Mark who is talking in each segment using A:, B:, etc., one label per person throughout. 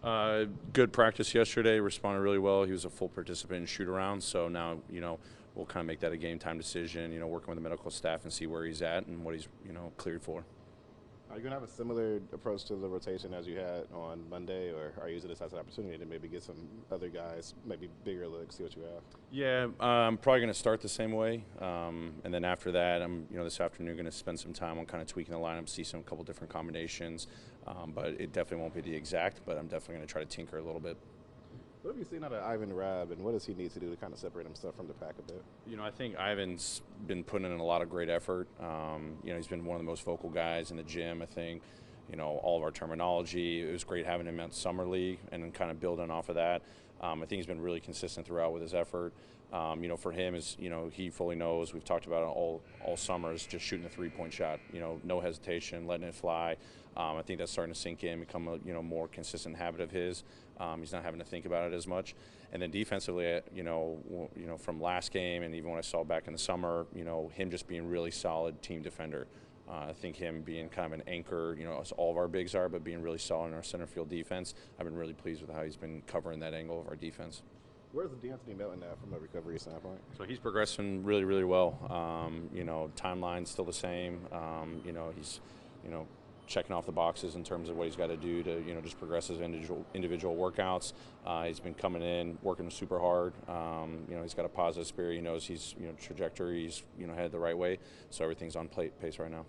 A: Good practice yesterday. Responded really well. He was a full participant in shoot around. So now, we'll kind of make that a game time decision. Working with the medical staff and see where he's at and what he's, cleared for.
B: Are you going to have a similar approach to the rotation as you had on Monday, or are you using this as an opportunity to maybe get some other guys, maybe bigger looks, see what you have?
A: Yeah, I'm probably going to start the same way, and then after that, I'm this afternoon going to spend some time on kind of tweaking the lineup, see some couple different combinations, but it definitely won't be the exact. But I'm definitely going to try to tinker a little bit.
B: What have you seen out of Ivan Rabb, and what does he need to do to kind of separate himself from the pack a bit?
A: I think Ivan's been putting in a lot of great effort. He's been one of the most vocal guys in the gym. I think, all of our terminology. It was great having him at Summer League and then kind of building off of that. I think he's been really consistent throughout with his effort. For him, is he fully knows. We've talked about it all summer. Is just shooting a three-point shot. No hesitation, letting it fly. I think that's starting to sink in, become a more consistent habit of his. He's not having to think about it as much. And then defensively, from last game and even when I saw back in the summer, him just being really solid team defender. I think him being kind of an anchor, as all of our bigs are, but being really solid in our center field defense. I've been really pleased with how he's been covering that angle of our defense.
B: Where's the Melton at from a recovery standpoint?
A: So he's progressing really, really well. Timeline's still the same. He's, checking off the boxes in terms of what he's got to do to, just progress his individual workouts. He's been coming in, working super hard. He's got a positive spirit. He knows he's, trajectory, he's, headed the right way. So everything's on pace right now.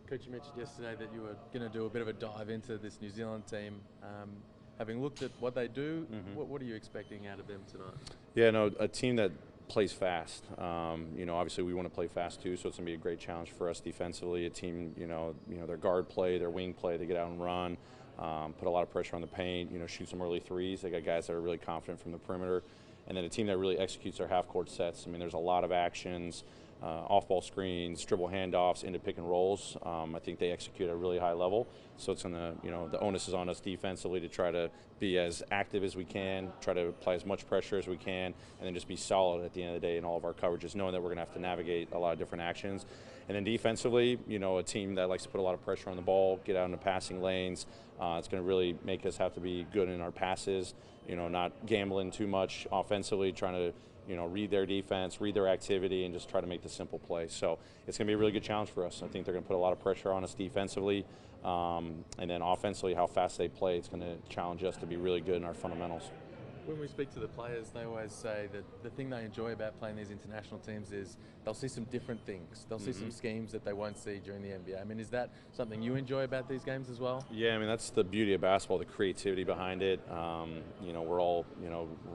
C: Coach, you mentioned yesterday that you were going to do a bit of a dive into this New Zealand team. Having looked at what they do, what are you expecting out of them tonight?
A: Yeah, a team that plays fast. Obviously we want to play fast too, so it's going to be a great challenge for us defensively. A team, their guard play, their wing play, they get out and run, put a lot of pressure on the paint, shoot some early threes. They got guys that are really confident from the perimeter. And then a team that really executes their half-court sets. There's a lot of actions, off-ball screens, dribble handoffs, into pick and rolls. I think they execute at a really high level. So it's going to, the onus is on us defensively to try to be as active as we can, try to apply as much pressure as we can, and then just be solid at the end of the day in all of our coverages, knowing that we're going to have to navigate a lot of different actions. And then defensively, a team that likes to put a lot of pressure on the ball, get out in the passing lanes. It's going to really make us have to be good in our passes, not gambling too much offensively, trying to, read their defense, read their activity, and just try to make the simple play. So it's going to be a really good challenge for us. I think they're going to put a lot of pressure on us defensively. And then offensively, how fast they play, it's going to challenge us to be really good in our fundamentals.
C: When we speak to the players, they always say that the thing they enjoy about playing these international teams is they'll see some different things. They'll see some schemes that they won't see during the NBA. Is that something you enjoy about these games as well?
A: Yeah, that's the beauty of basketball, the creativity behind it. We're all,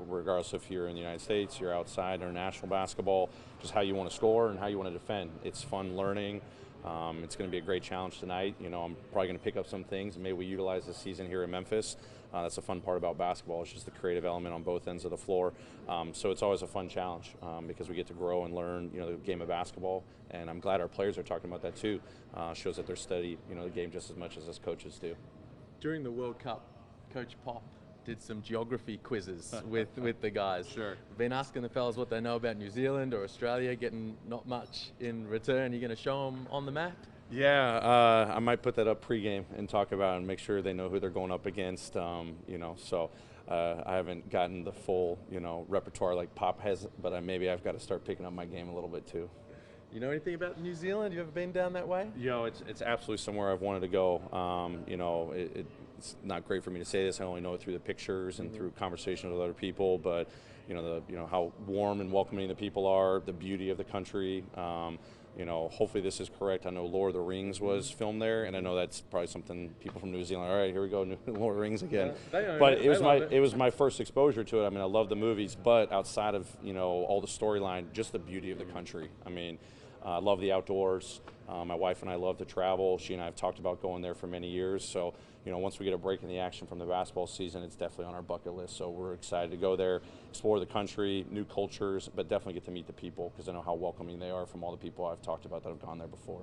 A: regardless if you're in the United States, you're outside international basketball, just how you want to score and how you want to defend. It's fun learning. It's going to be a great challenge tonight. I'm probably going to pick up some things and maybe we utilize this season here in Memphis. That's the fun part about basketball. It's just the creative element on both ends of the floor. So it's always a fun challenge because we get to grow and learn, the game of basketball. And I'm glad our players are talking about that too. Shows that they're studying, the game just as much as us coaches do.
C: During the World Cup, Coach Pop did some geography quizzes with the guys.
A: Sure.
C: Been asking the fellas what they know about New Zealand or Australia, getting not much in return. You're going to show them on the map?
A: Yeah, I might put that up pregame and talk about it and make sure they know who they're going up against. So I haven't gotten the full, repertoire like Pop has, but maybe I've got to start picking up my game a little bit too.
C: You know anything about New Zealand? You ever been down that way?
A: It's absolutely somewhere I've wanted to go. It's not great for me to say this. I only know it through the pictures and through conversations with other people. But how warm and welcoming the people are, the beauty of the country. Hopefully this is correct. I know Lord of the Rings was filmed there, and I know that's probably something people from New Zealand. All right, here we go, Lord of the Rings again. But it was my first exposure to it. I love the movies, but outside of all the storyline, just the beauty of the country. I love the outdoors. My wife and I love to travel. She and I have talked about going there for many years. So, once we get a break in the action from the basketball season, it's definitely on our bucket list. So we're excited to go there, explore the country, new cultures, but definitely get to meet the people because I know how welcoming they are from all the people I've talked about that have gone there before.